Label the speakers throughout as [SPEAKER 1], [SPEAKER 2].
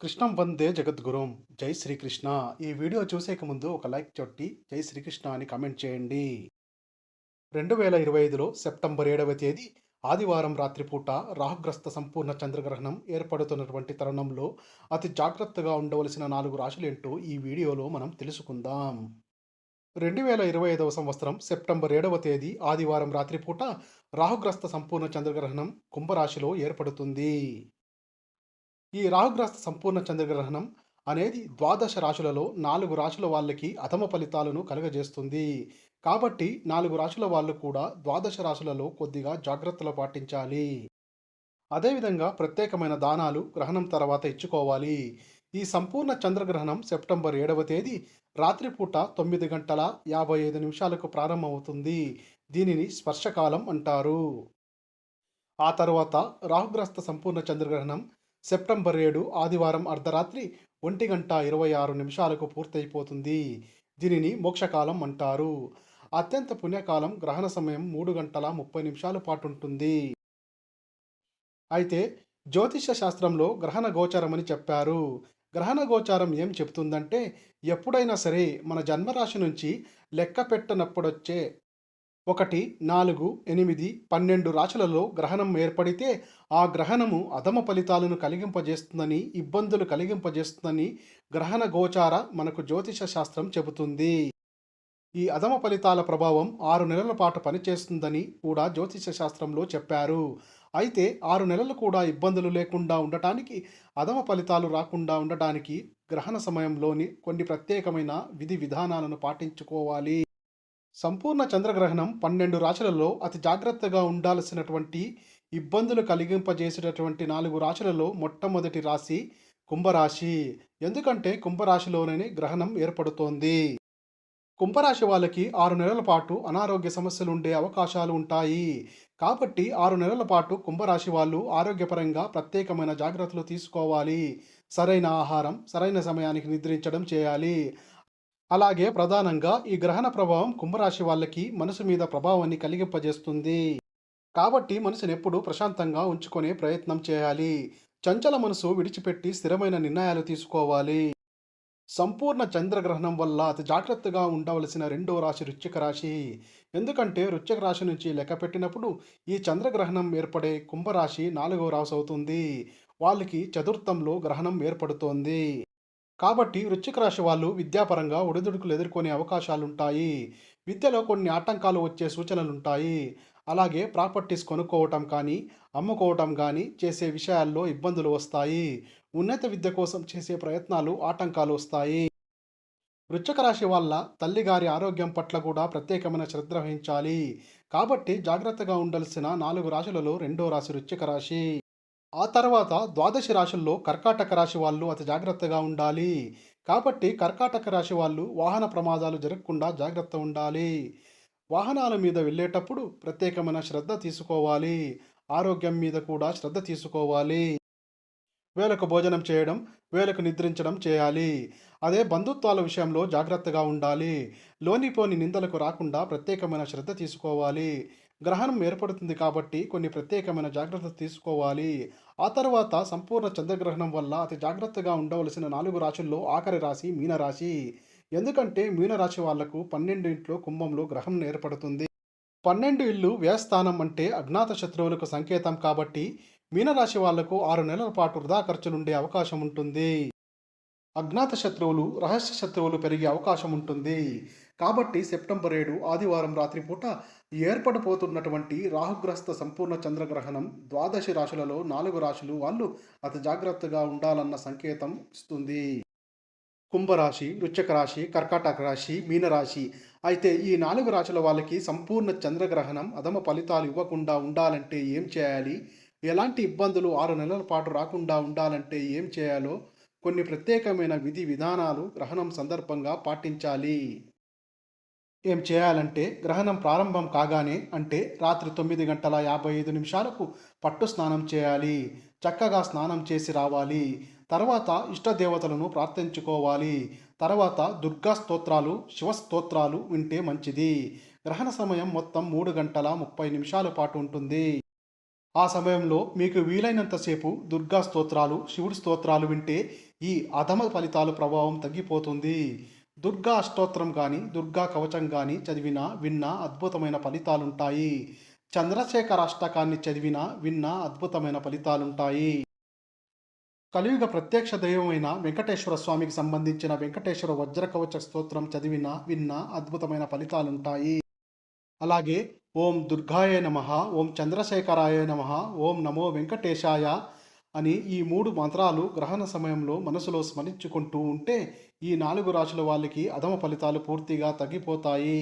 [SPEAKER 1] కృష్ణం వందే జగద్గురుం. జై శ్రీకృష్ణ. ఈ వీడియో చూసేక ముందు ఒక లైక్ కొట్టి జై శ్రీకృష్ణ అని కామెంట్ చేయండి. 2025లో సెప్టెంబర్ 7వ తేదీ ఆదివారం రాత్రిపూట రాహుగ్రస్త సంపూర్ణ చంద్రగ్రహణం ఏర్పడుతున్నటువంటి తరుణంలో అతి జాగ్రత్తగా ఉండవలసిన 4 రాశులేంటో ఈ వీడియోలో మనం తెలుసుకుందాం. 2025వ సంవత్సరం సెప్టెంబర్ 7వ తేదీ ఆదివారం రాత్రిపూట రాహుగ్రస్త సంపూర్ణ చంద్రగ్రహణం కుంభరాశిలో ఏర్పడుతుంది. ఈ రాహుగ్రస్త సంపూర్ణ చంద్రగ్రహణం అనేది ద్వాదశ రాశులలో 4 రాశుల వాళ్ళకి అధమ ఫలితాలను కలుగజేస్తుంది. కాబట్టి 4 రాశుల వాళ్ళు కూడా ద్వాదశ రాశులలో కొద్దిగా జాగ్రత్తలు పాటించాలి. అదేవిధంగా ప్రత్యేకమైన దానాలు గ్రహణం తర్వాత ఇచ్చుకోవాలి. ఈ సంపూర్ణ చంద్రగ్రహణం సెప్టెంబర్ 7వ తేదీ రాత్రిపూట 9 గంటల 55 నిమిషాలకు ప్రారంభమవుతుంది. దీనిని స్పర్శకాలం అంటారు. ఆ తర్వాత రాహుగ్రస్త సంపూర్ణ చంద్రగ్రహణం సెప్టెంబర్ 7 ఆదివారం అర్ధరాత్రి 1:26 నిమిషాలకు పూర్తయిపోతుంది. దీనిని మోక్షకాలం అంటారు. అత్యంత పుణ్యకాలం గ్రహణ సమయం 3 గంటల 30 నిమిషాల పాటు ఉంటుంది. అయితే జ్యోతిష శాస్త్రంలో గ్రహణ గోచరం అని చెప్పారు. గ్రహణ గోచారం ఏం చెప్తుందంటే ఎప్పుడైనా సరే మన జన్మరాశి నుంచి లెక్క పెట్టనప్పుడొచ్చే 1, 4, 8, 12 రాశులలో గ్రహణం ఏర్పడితే ఆ గ్రహణము అధమ ఫలితాలను కలిగింపజేస్తుందని, ఇబ్బందులు కలిగింపజేస్తుందని గ్రహణ గోచార మనకు జ్యోతిష శాస్త్రం చెబుతుంది. ఈ అధమ ఫలితాల ప్రభావం 6 నెలల పాటు పనిచేస్తుందని కూడా జ్యోతిష శాస్త్రంలో చెప్పారు. అయితే 6 నెలలు కూడా ఇబ్బందులు లేకుండా ఉండటానికి, అధమ ఫలితాలు రాకుండా ఉండటానికి గ్రహణ సమయంలోని కొన్ని ప్రత్యేకమైన విధి విధానాలను పాటించుకోవాలి. సంపూర్ణ చంద్రగ్రహణం 12 రాశులలో అతి జాగ్రత్తగా ఉండాల్సినటువంటి, ఇబ్బందులు కలిగింపజేసేటటువంటి 4 రాశులలో మొట్టమొదటి రాశి కుంభరాశి. ఎందుకంటే కుంభరాశిలోనే గ్రహణం ఏర్పడుతోంది. కుంభరాశి వాళ్ళకి 6 నెలల పాటు అనారోగ్య సమస్యలు ఉండే అవకాశాలు ఉంటాయి. కాబట్టి 6 నెలల పాటు కుంభరాశి వాళ్ళు ఆరోగ్యపరంగా ప్రత్యేకమైన జాగ్రత్తలు తీసుకోవాలి. సరైన ఆహారం, సరైన సమయానికి నిద్రించడం చేయాలి. అలాగే ప్రధానంగా ఈ గ్రహణ ప్రభావం కుంభరాశి వాళ్ళకి మనసు మీద ప్రభావాన్ని కలిగింపజేస్తుంది. కాబట్టి మనసునెప్పుడు ప్రశాంతంగా ఉంచుకునే ప్రయత్నం చేయాలి. చంచల మనసు విడిచిపెట్టి స్థిరమైన నిర్ణయాలు తీసుకోవాలి. సంపూర్ణ చంద్రగ్రహణం వల్ల అతి జాగ్రత్తగా ఉండవలసిన రెండో రాశి వృశ్చిక రాశి. ఎందుకంటే వృశ్చిక రాశి నుంచి లెక్క పెట్టినప్పుడు ఈ చంద్రగ్రహణం ఏర్పడే కుంభరాశి 4వ రాశి అవుతుంది. వాళ్ళకి చతుర్థంలో గ్రహణం ఏర్పడుతోంది. కాబట్టి వృశ్చిక రాశి వాళ్ళు విద్యాపరంగా ఒడిదుడుకులు ఎదుర్కొనే అవకాశాలుంటాయి. విద్యలో కొన్ని ఆటంకాలు వచ్చే సూచనలుంటాయి. అలాగే ప్రాపర్టీస్ కొనుక్కోవటం కానీ, అమ్ముకోవటం కానీ చేసే విషయాల్లో ఇబ్బందులు వస్తాయి. ఉన్నత విద్య కోసం చేసే ప్రయత్నాలు ఆటంకాలు వస్తాయి. వృశ్చిక రాశి వల్ల తల్లిగారి ఆరోగ్యం పట్ల కూడా ప్రత్యేకమైన శ్రద్ధ వహించాలి. కాబట్టి జాగ్రత్తగా ఉండాల్సిన 4 రాశులలో రెండో రాశి వృశ్చిక రాశి. ఆ తర్వాత ద్వాదశి రాశుల్లో కర్కాటక రాశి వాళ్ళు అతి జాగ్రత్తగా ఉండాలి. కాబట్టి కర్కాటక రాశి వాళ్ళు వాహన ప్రమాదాలు జరగకుండా జాగ్రత్త ఉండాలి. వాహనాల మీద వెళ్ళేటప్పుడు ప్రత్యేకమైన శ్రద్ధ తీసుకోవాలి. ఆరోగ్యం మీద కూడా శ్రద్ధ తీసుకోవాలి. వేళకు భోజనం చేయడం, వేళకు నిద్రించడం చేయాలి. అదే బంధుత్వాల విషయంలో జాగ్రత్తగా ఉండాలి. లోనిపోని నిందలకు రాకుండా ప్రత్యేకమైన శ్రద్ధ తీసుకోవాలి. గ్రహణం ఏర్పడుతుంది కాబట్టి కొన్ని ప్రత్యేకమైన జాగ్రత్తలు తీసుకోవాలి. ఆ తర్వాత సంపూర్ణ చంద్రగ్రహణం వల్ల అతి జాగ్రత్తగా ఉండవలసిన 4 రాశుల్లో ఆఖరి రాశి మీనరాశి. ఎందుకంటే మీనరాశి వాళ్లకు 12 ఇంట్లో కుంభంలో గ్రహణం ఏర్పడుతుంది. 12 ఇల్లు వ్యయస్థానం అంటే అజ్ఞాత శత్రువులకు సంకేతం కాబట్టి మీనరాశి వాళ్లకు 6 నెలల పాటు వృధా ఖర్చులుండే అవకాశం ఉంటుంది. అజ్ఞాత శత్రువులు, రహస్య శత్రువులు పెరిగే అవకాశం ఉంటుంది. కాబట్టి సెప్టెంబర్ 7 ఆదివారం రాత్రిపూట ఏర్పడిపోతున్నటువంటి రాహుగ్రస్త సంపూర్ణ చంద్రగ్రహణం ద్వాదశి రాశులలో 4 రాశులు వాళ్ళు అతి జాగ్రత్తగా ఉండాలన్న సంకేతం ఇస్తుంది. కుంభరాశి, వృశ్చిక రాశి, కర్కాటక రాశి, మీనరాశి. అయితే ఈ 4 రాశుల వాళ్ళకి సంపూర్ణ చంద్రగ్రహణం అధమ ఫలితాలు ఇవ్వకుండా ఉండాలంటే ఏం చేయాలి? ఎలాంటి ఇబ్బందులు 6 నెలల పాటు రాకుండా ఉండాలంటే ఏం చేయాలో కొన్ని ప్రత్యేకమైన విధి విధానాలు గ్రహణం సందర్భంగా పాటించాలి. ఏం చేయాలంటే గ్రహణం ప్రారంభం కాగానే అంటే రాత్రి 9:55 నిమిషాలకు పట్టు స్నానం చేయాలి. చక్కగా స్నానం చేసి రావాలి. తర్వాత ఇష్టదేవతలను ప్రార్థించుకోవాలి. తర్వాత దుర్గా స్తోత్రాలు, శివ స్తోత్రాలు వింటే మంచిది. గ్రహణ సమయం మొత్తం 3 గంటల 30 నిమిషాల పాటు ఉంటుంది. ఆ సమయంలో మీకు వీలైనంతసేపు దుర్గా స్తోత్రాలు, శివుడి స్తోత్రాలు వింటే ఈ అధమ ఫలితాల ప్రభావం తగ్గిపోతుంది. దుర్గా అష్టోత్తరం గాని, దుర్గా కవచం గాని చదివినా, విన్నా అద్భుతమైన ఫలితాలుంటాయి. చంద్రశేఖర అష్టకాన్ని చదివినా, విన్నా అద్భుతమైన ఫలితాలుంటాయి. కలియుగ ప్రత్యక్ష దైవమైన వెంకటేశ్వర స్వామికి సంబంధించిన వెంకటేశ్వర వజ్ర కవచ స్తోత్రం చదివినా, విన్నా అద్భుతమైన ఫలితాలుంటాయి. అలాగే ఓం దుర్గాయ నమః, ఓం చంద్రశేఖరాయ నమః, ఓం నమో వెంకటేశాయ అని ఈ 3 మంత్రాలు గ్రహణ సమయంలో మనసులో స్మరించుకుంటూ ఉంటే ఈ 4 రాశుల వాళ్ళకి అధమ ఫలితాలు పూర్తిగా తగ్గిపోతాయి.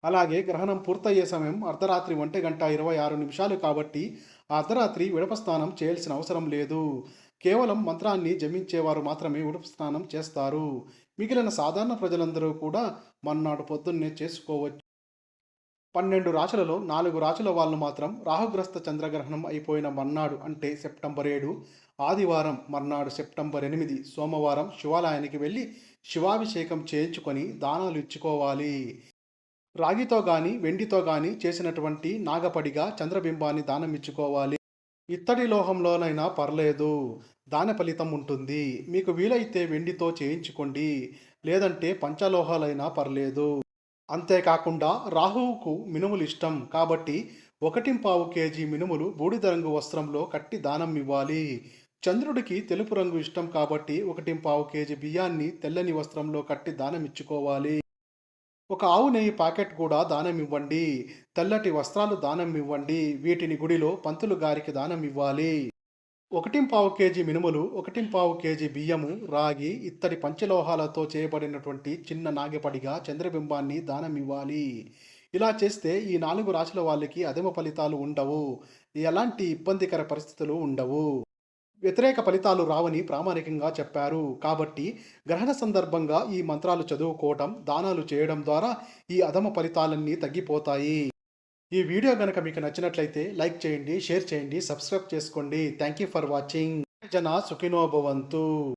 [SPEAKER 1] అలాగే గ్రహణం పూర్తయ్యే సమయం అర్ధరాత్రి 1:26 కాబట్టి ఆ అర్ధరాత్రి విడప స్నానం చేయాల్సిన అవసరం లేదు. కేవలం మంత్రాన్ని జపించేవారు మాత్రమే విడప స్నానం చేస్తారు. మిగిలిన సాధారణ ప్రజలందరూ కూడా మర్నాడు పొద్దున్నే చేసుకోవచ్చు. 12 రాశులలో 4 రాశుల వాళ్ళు మాత్రం రాహుగ్రస్త చంద్రగ్రహణం అయిపోయిన మర్నాడు అంటే సెప్టెంబర్ 7, ఆదివారం మర్నాడు సెప్టెంబర్ 8 సోమవారం శివాలయానికి వెళ్ళి శివాభిషేకం చేయించుకొని దానాలు ఇచ్చుకోవాలి. రాగితో గాని, వెండితో గాని చేసినటువంటి నాగపడిగా చంద్రబింబాన్ని దానం ఇచ్చుకోవాలి. ఇత్తడి లోహంలోనైనా పర్లేదు. దాన ఫలితం ఉంటుంది. మీకు వీలైతే వెండితో చేయించుకోండి. లేదంటే పంచలోహాలైనా పర్లేదు. అంతేకాకుండా రాహువుకు మినుములు ఇష్టం కాబట్టి 1.25 కేజీ మినుములు బూడిద రంగు వస్త్రంలో కట్టి దానం ఇవ్వాలి. చంద్రుడికి తెలుపు రంగు ఇష్టం కాబట్టి 1.25 కేజీ బియ్యాన్ని తెల్లని వస్త్రంలో కట్టి దానం ఇచ్చుకోవాలి. ఒక ఆవు నెయ్యి ప్యాకెట్ కూడా దానం ఇవ్వండి. తెల్లటి వస్త్రాలు దానం ఇవ్వండి. వీటిని గుడిలో పంతులు గారికి దానం ఇవ్వాలి. 1.25 కేజీ మినుములు, 1.25 కేజీ బియ్యము, రాగి, ఇత్తడి పంచలోహాలతో చేయబడినటువంటి చిన్న నాగపడిగా చంద్రబింబాన్ని దానం ఇవ్వాలి. ఇలా చేస్తే ఈ 4 రాశుల వాళ్ళకి అధమ ఫలితాలు ఉండవు. ఎలాంటి ఇబ్బందికర పరిస్థితులు ఉండవు. వ్యతిరేక ఫలితాలు రావని ప్రామాణికంగా చెప్పారు. కాబట్టి గ్రహణ సందర్భంగా ఈ మంత్రాలు చదువుకోవటం, దానాలు చేయడం ద్వారా ఈ అధమ ఫలితాలన్నీ తగ్గిపోతాయి. ఈ వీడియో గనక మీకు నచ్చినట్లయితే లైక్ చేయండి, షేర్ చేయండి, సబ్స్క్రైబ్ చేసుకోండి. Thank you for watching. జన సుఖినో భవంతు.